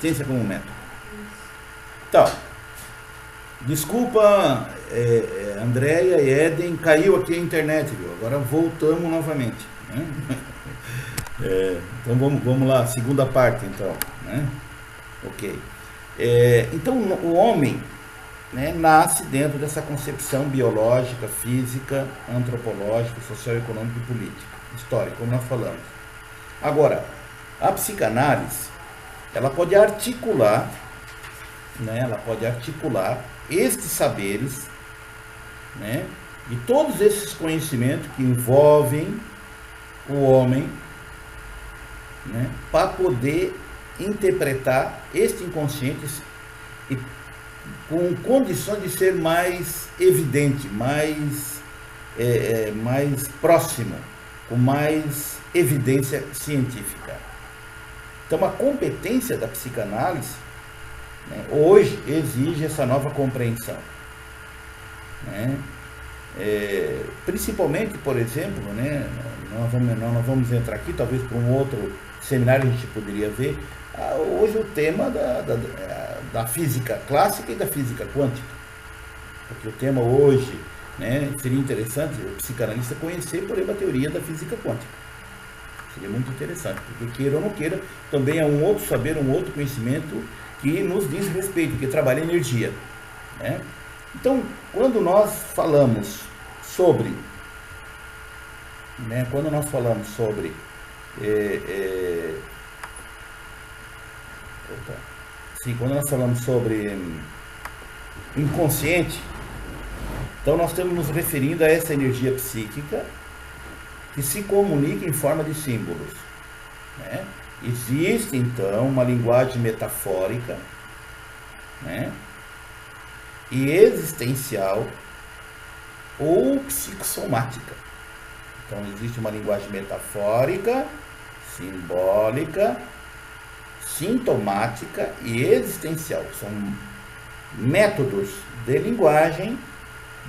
existência como método. Então, desculpa, Andréia e Éden, caiu aqui a internet, viu? Agora voltamos novamente, né? Então vamos lá, segunda parte então, né? Ok. Então o homem, né, nasce dentro dessa concepção biológica, física, antropológica, social, econômica e política, histórica, como nós falamos. Agora, a psicanálise, ela pode articular, né, estes saberes, né, e todos esses conhecimentos que envolvem o homem, né, para poder interpretar este inconsciente e com condições de ser mais evidente, mais próximo, com mais evidência científica. Então, a competência da psicanálise, né, hoje exige essa nova compreensão, né? Principalmente, por exemplo, né, nós vamos entrar aqui, talvez para um outro seminário a gente poderia ver, hoje o tema da física clássica e da física quântica. Porque o tema hoje, né, seria interessante o psicanalista conhecer, por exemplo, a teoria da física quântica. Seria muito interessante, porque queira ou não queira, também é um outro saber, um outro conhecimento que nos diz respeito, que trabalha energia, né? Então, quando nós falamos sobre, né, quando nós falamos sobre inconsciente, então nós estamos nos referindo a essa energia psíquica que se comunica em forma de símbolos, né? Existe então uma linguagem metafórica, né, e existencial ou psicossomática. Então existe uma linguagem metafórica, simbólica, sintomática e existencial. São métodos de linguagem,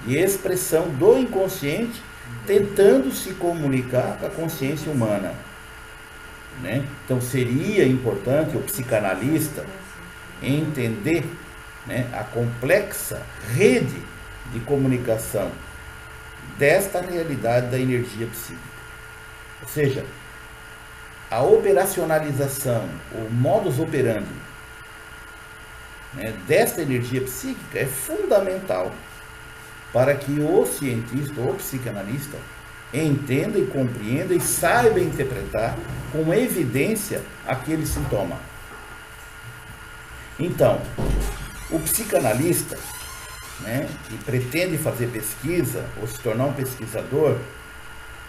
de expressão do inconsciente, tentando se comunicar com a consciência humana, né? Então seria importante o psicanalista entender, né, a complexa rede de comunicação desta realidade da energia psíquica. Ou seja, a operacionalização, o modus operandi, né, desta energia psíquica é fundamental para que o cientista ou psicanalista entenda e compreenda e saiba interpretar com evidência aquele sintoma. Então, o psicanalista, né, que pretende fazer pesquisa ou se tornar um pesquisador,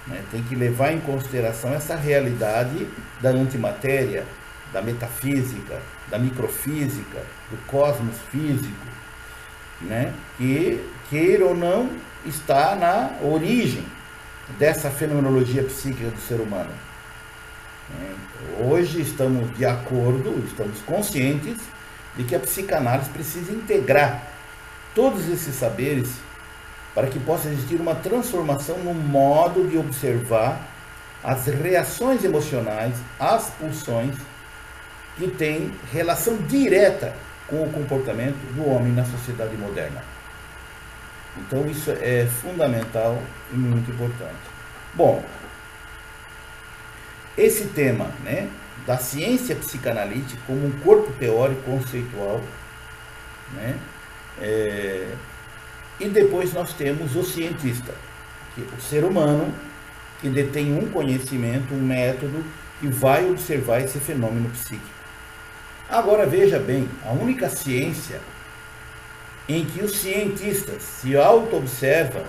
né, tem que levar em consideração essa realidade da antimatéria, da metafísica, da microfísica, do cosmos físico, né, que, queira ou não, está na origem dessa fenomenologia psíquica do ser humano. Hoje estamos de acordo, estamos conscientes de que a psicanálise precisa integrar todos esses saberes para que possa existir uma transformação no modo de observar as reações emocionais, as pulsões que têm relação direta com o comportamento do homem na sociedade moderna. Então isso é fundamental e muito importante. Bom, esse tema, né, da ciência psicanalítica como um corpo teórico conceitual, né, e depois nós temos o cientista, que é o ser humano que detém um conhecimento, um método que vai observar esse fenômeno psíquico. Agora veja bem, a única ciência em que os cientistas se auto-observam,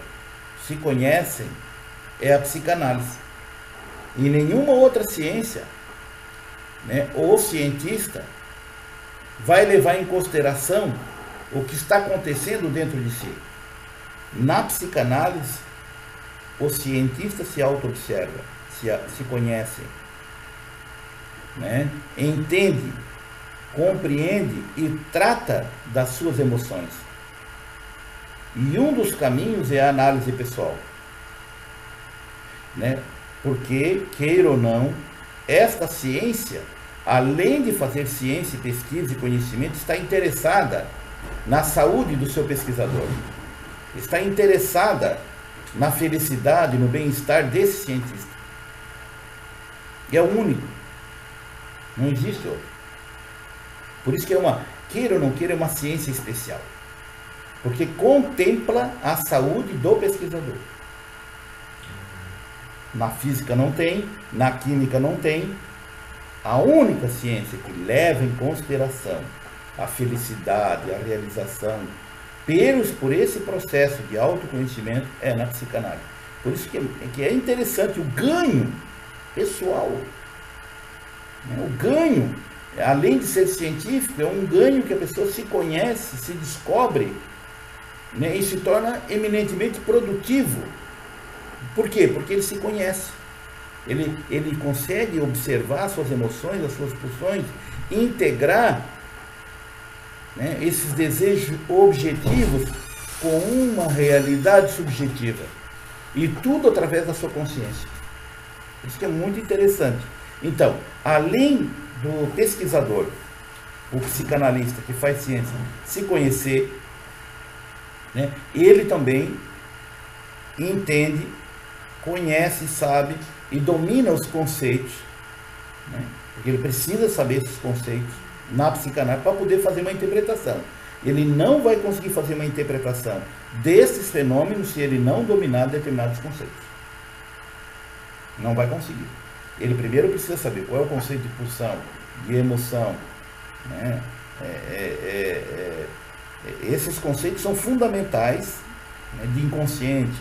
se conhecem, é a psicanálise. E nenhuma outra ciência, né, o cientista vai levar em consideração o que está acontecendo dentro de si. Na psicanálise, o cientista se auto-observa, se conhece, né, entende, compreende e trata das suas emoções. E um dos caminhos é a análise pessoal, né? Porque, queira ou não, esta ciência além de fazer ciência, pesquisa e conhecimento, está interessada na saúde do seu pesquisador, está interessada na felicidade, no bem-estar desse cientista. E é o único, não existe outro. Por isso que queira ou não queira, é uma ciência especial, porque contempla a saúde do pesquisador. Na física não tem, na química não tem. A única ciência que leva em consideração a felicidade, a realização, por esse processo de autoconhecimento, é na psicanálise. Por isso que é interessante o ganho pessoal. O ganho, além de ser científico, é um ganho que a pessoa se conhece, se descobre, né, e se torna eminentemente produtivo. Por quê? Porque ele se conhece. Ele consegue observar as suas emoções, as suas pulsões, integrar, né, esses desejos objetivos com uma realidade subjetiva. E tudo através da sua consciência. Isso que é muito interessante. Então, além do pesquisador, o psicanalista que faz ciência, se conhecer, né, ele também entende, conhece, sabe e domina os conceitos, né, porque ele precisa saber esses conceitos na psicanálise para poder fazer uma interpretação. Ele não vai conseguir fazer uma interpretação desses fenômenos se ele não dominar determinados conceitos. Não vai conseguir. Ele primeiro precisa saber qual é o conceito de pulsão, de emoção, né? Esses conceitos são fundamentais, né, de inconsciente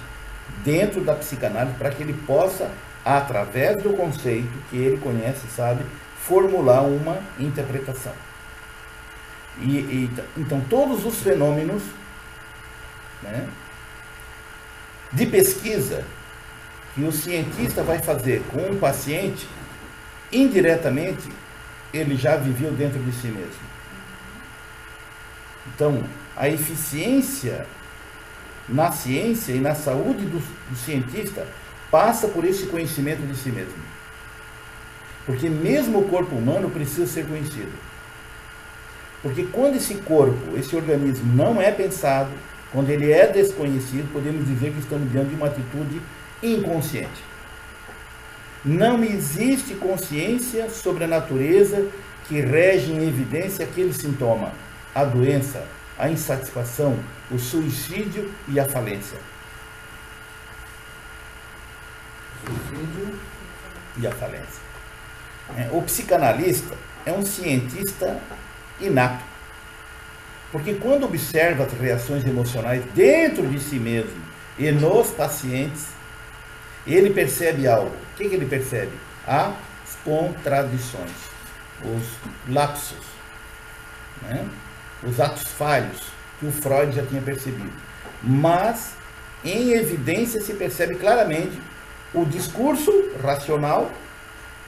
dentro da psicanálise, para que ele possa, através do conceito que ele conhece, sabe, formular uma interpretação. Então, todos os fenômenos, né, de pesquisa que o cientista vai fazer com um paciente, indiretamente, ele já viveu dentro de si mesmo. Então, a eficiência na ciência e na saúde do cientista passa por esse conhecimento de si mesmo. Porque mesmo o corpo humano precisa ser conhecido. Porque quando esse corpo, esse organismo não é pensado, quando ele é desconhecido, podemos dizer que estamos diante de uma atitude inconsciente. Não existe consciência sobre a natureza que rege em evidência aquele sintoma, a doença, a insatisfação, o suicídio e a falência. Suicídio e a falência. O psicanalista é um cientista inato, porque quando observa as reações emocionais dentro de si mesmo e nos pacientes, ele percebe algo. O que ele percebe? As contradições, os lapsos, né? Os atos falhos que o Freud já tinha percebido. Mas, em evidência, se percebe claramente o discurso racional,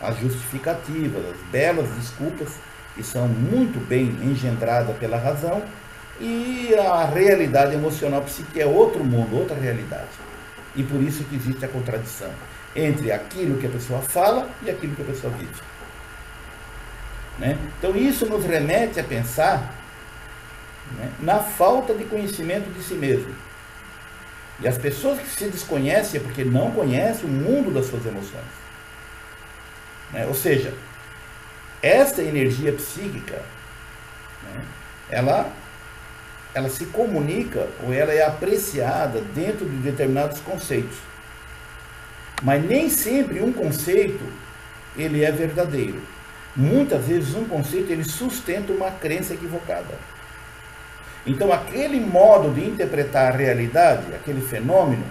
as justificativas, as belas desculpas, que são muito bem engendradas pela razão, e a realidade emocional psíquica é outro mundo, outra realidade. E por isso que existe a contradição entre aquilo que a pessoa fala e aquilo que a pessoa vive. Né? Então isso nos remete a pensar, né, na falta de conhecimento de si mesmo. E as pessoas que se desconhecem é porque não conhecem o mundo das suas emoções. Né? Ou seja, esta energia psíquica, né, ela se comunica ou ela é apreciada dentro de determinados conceitos. Mas nem sempre um conceito ele é verdadeiro. Muitas vezes um conceito ele sustenta uma crença equivocada. Então aquele modo de interpretar a realidade, aquele fenômeno,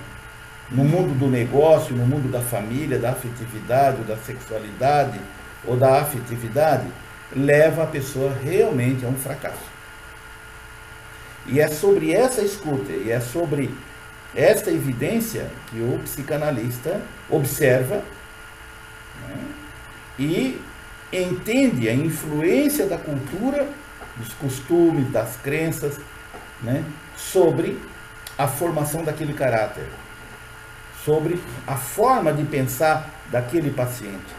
no mundo do negócio, no mundo da família, da afetividade, ou da sexualidade, ou da afetividade, leva a pessoa realmente a um fracasso. E é sobre essa escuta, e é sobre esta evidência que o psicanalista observa, né, e entende a influência da cultura, dos costumes, das crenças, né, sobre a formação daquele caráter, sobre a forma de pensar daquele paciente.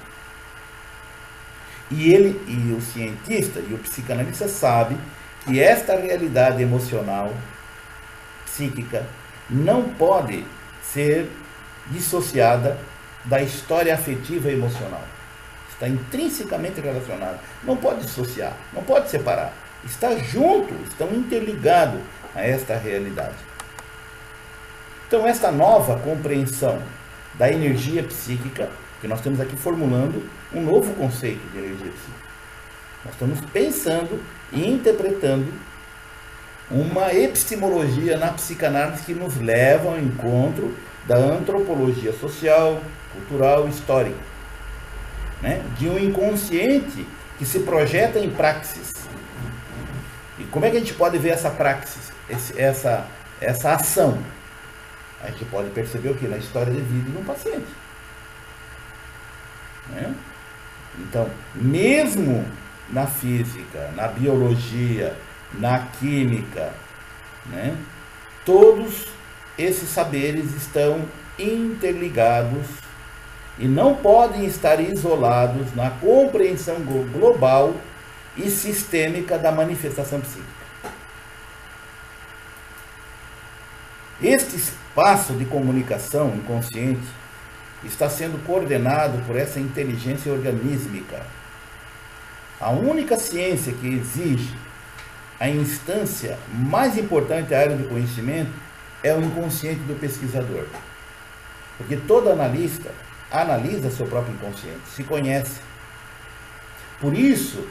E o cientista e o psicanalista sabe que esta realidade emocional, psíquica, não pode ser dissociada da história afetiva e emocional. Está intrinsecamente relacionada. Não pode dissociar, não pode separar. Está junto, estão interligados a esta realidade. Então, esta nova compreensão da energia psíquica, que nós estamos aqui formulando um novo conceito de energia psíquica. Nós estamos pensando e interpretando uma epistemologia na psicanálise que nos leva ao encontro da antropologia social, cultural e histórica, né? De um inconsciente que se projeta em praxis. E como é que a gente pode ver essa praxis, essa ação? A gente pode perceber o que? Na história de vida de um paciente. Né? Então, mesmo na física, na biologia, na química, né? Todos esses saberes estão interligados e não podem estar isolados na compreensão global e sistêmica da manifestação psíquica. Este espaço de comunicação inconsciente está sendo coordenado por essa inteligência organísmica. A única ciência que exige a instância mais importante da área do conhecimento é o inconsciente do pesquisador. Porque todo analista analisa seu próprio inconsciente, se conhece. Por isso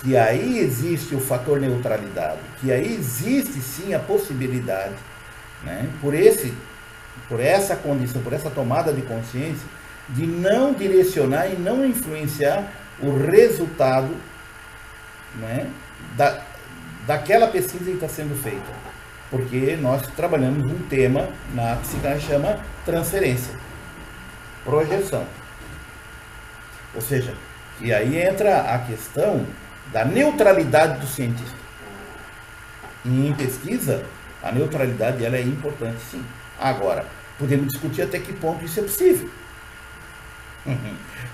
que aí existe o fator neutralidade, que aí existe sim a possibilidade, né, por essa condição, por essa tomada de consciência, de não direcionar e não influenciar o resultado, né, daquela pesquisa que está sendo feita. Porque nós trabalhamos um tema na psicanálise que chama transferência, projeção. Ou seja, e aí entra a questão da neutralidade do cientista. E em pesquisa, a neutralidade ela é importante, sim. Agora, podemos discutir até que ponto isso é possível.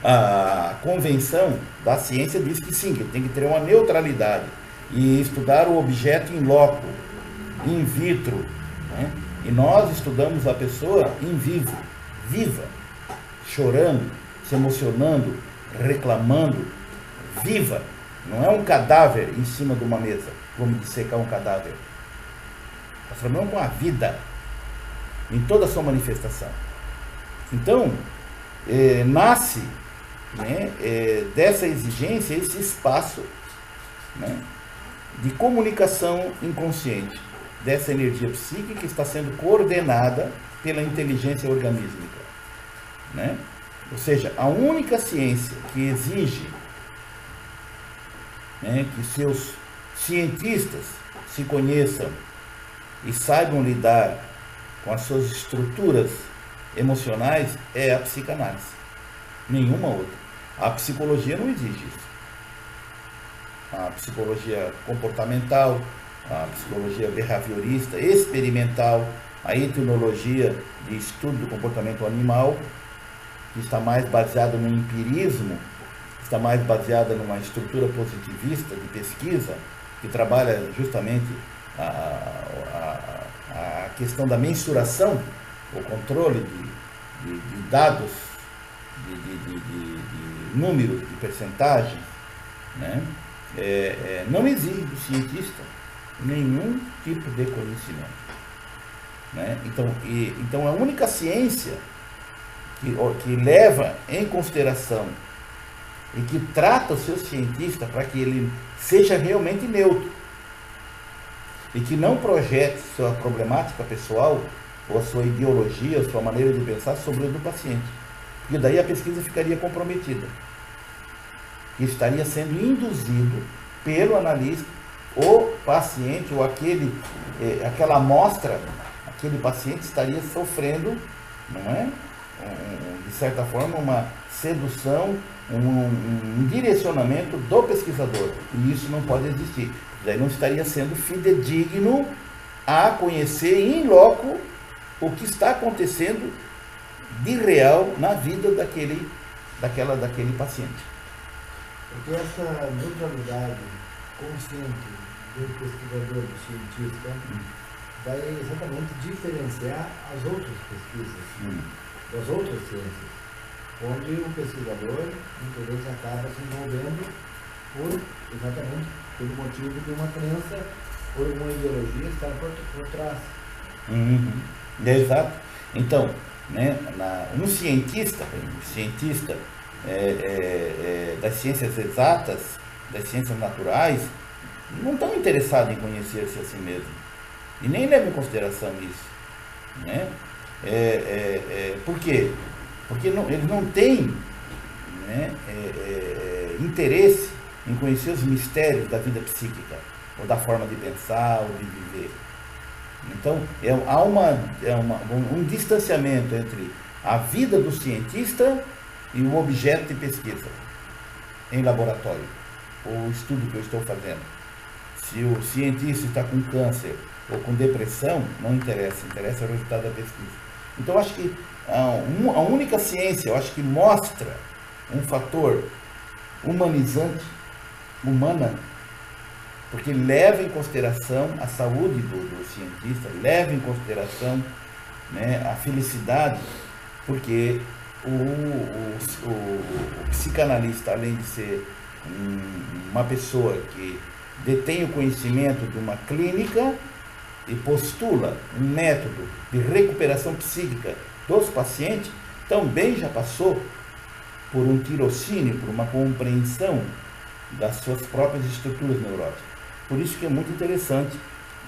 A convenção da ciência diz que sim, que tem que ter uma neutralidade e estudar o objeto in loco, in vitro, né? E nós estudamos a pessoa in vivo, viva, chorando, se emocionando, reclamando, viva. Não é um cadáver em cima de uma mesa, como dissecar um cadáver. Nós trabalhamos com a vida em toda a sua manifestação. Então, nasce, né, dessa exigência esse espaço, né, de comunicação inconsciente, dessa energia psíquica que está sendo coordenada pela inteligência organísmica, né? Ou seja, a única ciência que exige, né, que seus cientistas se conheçam e saibam lidar com as suas estruturas emocionais é a psicanálise. Nenhuma outra. A psicologia não exige isso. A psicologia comportamental, a psicologia behaviorista, experimental, a etnologia de estudo do comportamento animal, que está mais baseada no empirismo, está mais baseada numa estrutura positivista de pesquisa, que trabalha justamente a questão da mensuração, o controle de dados, de números, de percentagens, né? Não exige do cientista nenhum tipo de conhecimento, né? Então a única ciência que leva em consideração e que trata o seu cientista para que ele seja realmente neutro e que não projete sua problemática pessoal ou a sua ideologia, a sua maneira de pensar sobre o do paciente, porque daí a pesquisa ficaria comprometida e estaria sendo induzido pelo analista, o paciente ou aquela amostra, aquele paciente estaria sofrendo, não é? De certa forma, uma sedução, um direcionamento do pesquisador. E isso não pode existir. Daí não estaria sendo fidedigno a conhecer in loco o que está acontecendo de real na vida daquele paciente. Porque essa neutralidade consciente do pesquisador, do cientista, vai exatamente diferenciar as outras pesquisas, das outras ciências, onde o pesquisador, muitas vezes, acaba se envolvendo exatamente pelo motivo de uma crença ou uma ideologia estar por trás. Exato. Então, né, um cientista das ciências exatas, das ciências naturais, não estão interessados em conhecer-se a si mesmo. E nem levam em consideração isso. Né? Por quê? Porque eles não têm, né, interesse em conhecer os mistérios da vida psíquica, ou da forma de pensar, ou de viver. Então, há um distanciamento entre a vida do cientista e o objeto de pesquisa em laboratório, o estudo que eu estou fazendo. Se o cientista está com câncer ou com depressão, não interessa, interessa o resultado da pesquisa. Então, eu acho que a única ciência, eu acho que mostra um fator humanizante, humana, porque leva em consideração a saúde do cientista, leva em consideração, né, a felicidade, porque o psicanalista, além de ser uma pessoa que detém o conhecimento de uma clínica e postula um método de recuperação psíquica dos pacientes, também já passou por um tirocínio, por uma compreensão das suas próprias estruturas neuróticas. Por isso que é muito interessante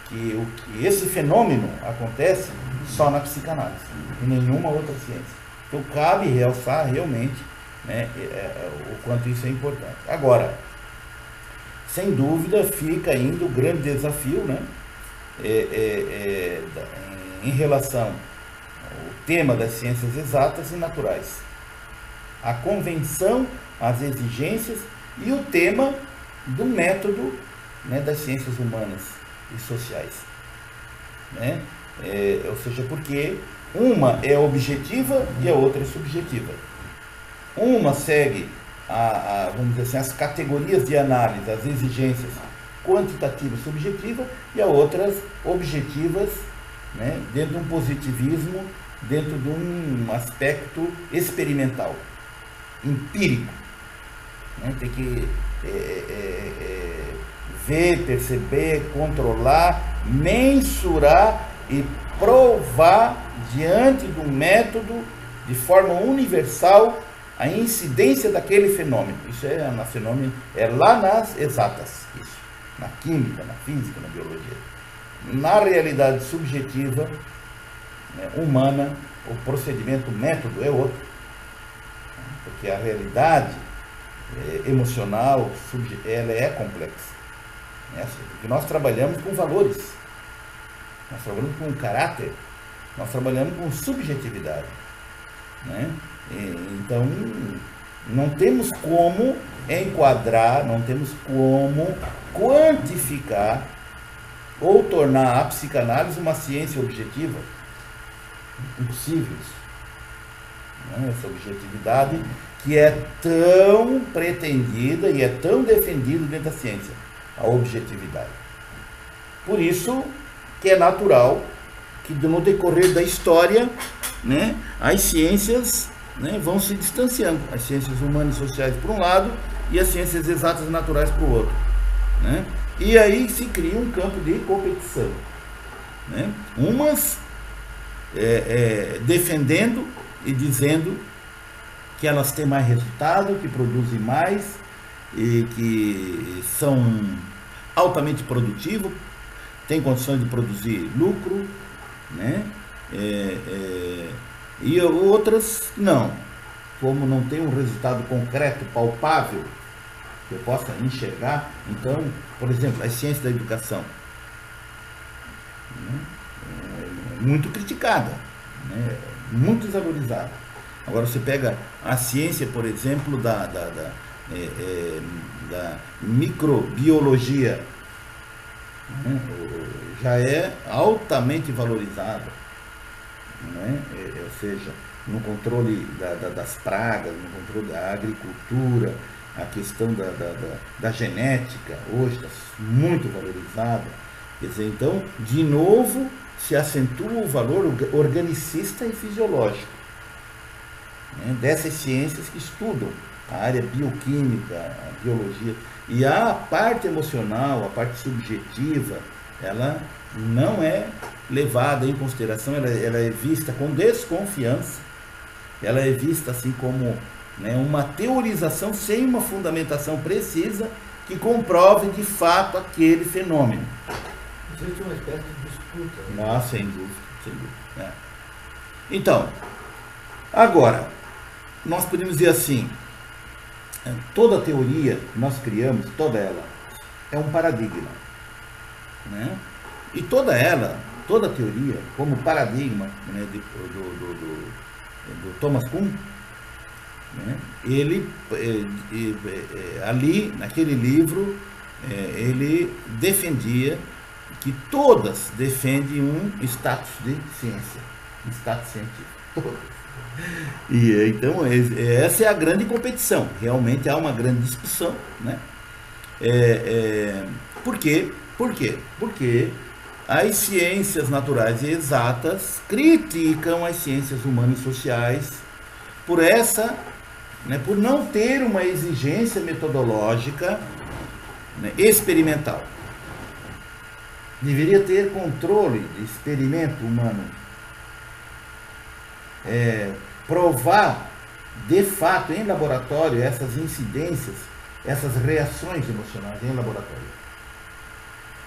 que esse fenômeno acontece só na psicanálise, em nenhuma outra ciência. Então cabe realçar realmente, né, o quanto isso é importante. Agora, sem dúvida, fica ainda o grande desafio, né, em relação ao tema das ciências exatas e naturais. A convenção, as exigências e o tema do método, né, das ciências humanas e sociais. Né? Ou seja, porque uma é objetiva e a outra é subjetiva. Uma segue, vamos dizer assim, as categorias de análise, as exigências quantitativas e subjetivas, e a outras objetivas, né, dentro de um positivismo, dentro de um aspecto experimental, empírico. Né? Tem que ver, perceber, controlar, mensurar e provar diante de um método de forma universal a incidência daquele fenômeno. Isso é lá nas exatas, isso, na química, na física, na biologia. Na realidade subjetiva, né, humana, o procedimento, o método é outro, porque a realidade emocional, ela é complexa. Porque nós trabalhamos com valores, nós trabalhamos com caráter, nós trabalhamos com subjetividade. Né? Então, não temos como enquadrar, não temos como quantificar ou tornar a psicanálise uma ciência objetiva. Impossível isso. Né? Essa objetividade que é tão pretendida e é tão defendida dentro da ciência, a objetividade. Por isso que é natural que no decorrer da história, né, as ciências, né, vão se distanciando, as ciências humanas e sociais por um lado e as ciências exatas e naturais por outro. Né? E aí se cria um campo de competição. Né? Umas defendendo e dizendo que elas têm mais resultado, que produzem mais e que são altamente produtivos, têm condições de produzir lucro, né? E outras não. Como não tem um resultado concreto, palpável, que eu possa enxergar, então, por exemplo, as ciências da educação, né? Muito criticada, né? Muito desvalorizada. Agora você pega a ciência, por exemplo, da microbiologia, né? Já é altamente valorizada, né? Ou seja, no controle das pragas, no controle da agricultura, a questão da genética hoje está muito valorizada. Quer dizer, então, de novo, se acentua o valor organicista e fisiológico, né, dessas ciências que estudam a área bioquímica, a biologia. E a parte emocional, a parte subjetiva, ela não é levada em consideração, ela é vista com desconfiança, ela é vista assim como, né, uma teorização sem uma fundamentação precisa que comprove de fato aquele fenômeno. Existe uma espécie de disputa. Ah, sem dúvida, sem dúvida. É. Então, agora, nós podemos dizer assim, toda teoria que nós criamos, toda ela, é um paradigma, né? E toda teoria, como paradigma, né, do Thomas Kuhn, né, ele, ali, naquele livro, ele defendia que todas defendem um status de ciência, um status científico, todas. E então, essa é a grande competição, realmente há uma grande discussão, né? Por quê? Por quê? Porque as ciências naturais e exatas criticam as ciências humanas e sociais por né, por não ter uma exigência metodológica, né, experimental. Deveria ter controle de experimento humano. Provar de fato em laboratório essas incidências, essas reações emocionais em laboratório,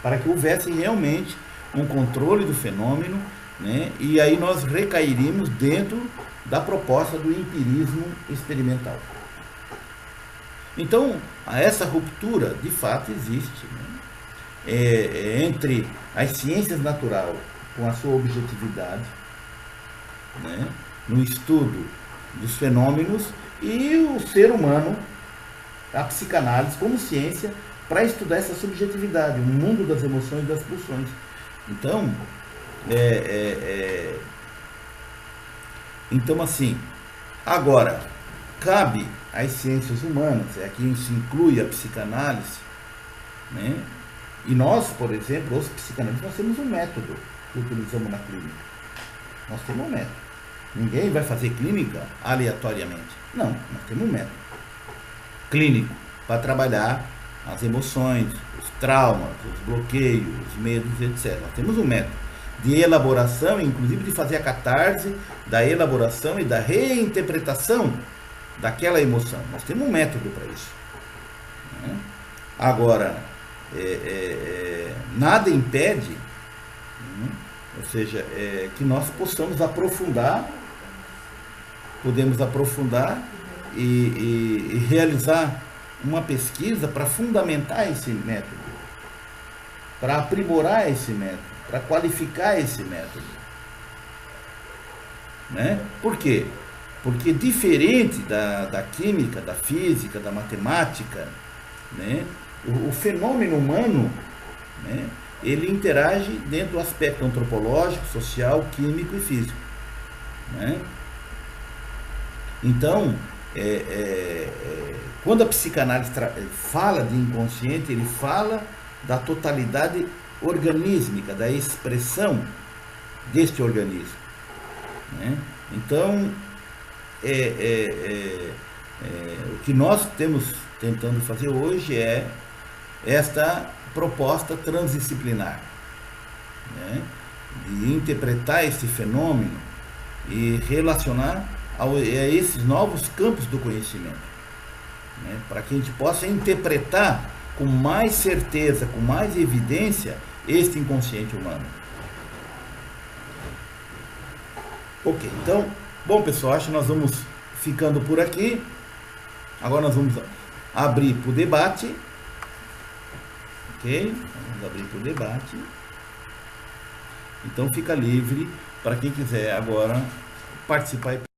para que houvesse realmente um controle do fenômeno, né? E aí nós recairíamos dentro da proposta do empirismo experimental. Então, essa ruptura de fato existe, né? Entre as ciências naturais com a sua objetividade, né, no estudo dos fenômenos, e o ser humano, a psicanálise como ciência para estudar essa subjetividade, o mundo das emoções e das pulsões. Então, então assim, agora, cabe às ciências humanas, aqui se inclui a psicanálise, né? E nós, por exemplo, os psicanalistas, nós temos um método que utilizamos na clínica. Nós temos um método. Ninguém vai fazer clínica aleatoriamente. Não, nós temos um método clínico para trabalhar as emoções, os traumas, os bloqueios, os medos, etc. Nós temos um método de elaboração, inclusive de fazer a catarse da elaboração e da reinterpretação daquela emoção. Nós temos um método para isso, né? Agora, nada impede, ou seja, que nós possamos aprofundar, podemos aprofundar e realizar uma pesquisa para fundamentar esse método, para aprimorar esse método, para qualificar esse método, né? Por quê? Porque diferente da química, da física, da matemática, né, o fenômeno humano, né, ele interage dentro do aspecto antropológico, social, químico e físico, né? Então, quando a psicanálise fala de inconsciente, ele fala da totalidade organísmica, da expressão deste organismo, né? Então, o que nós temos tentando fazer hoje é esta proposta transdisciplinar, né, de interpretar esse fenômeno e relacionar a esses novos campos do conhecimento, né, para que a gente possa interpretar com mais certeza, com mais evidência, este inconsciente humano. Ok, então, bom pessoal, acho que nós vamos ficando por aqui. Agora nós vamos abrir para o debate. Ok? Vamos abrir para o debate. Então fica livre para quem quiser agora participar.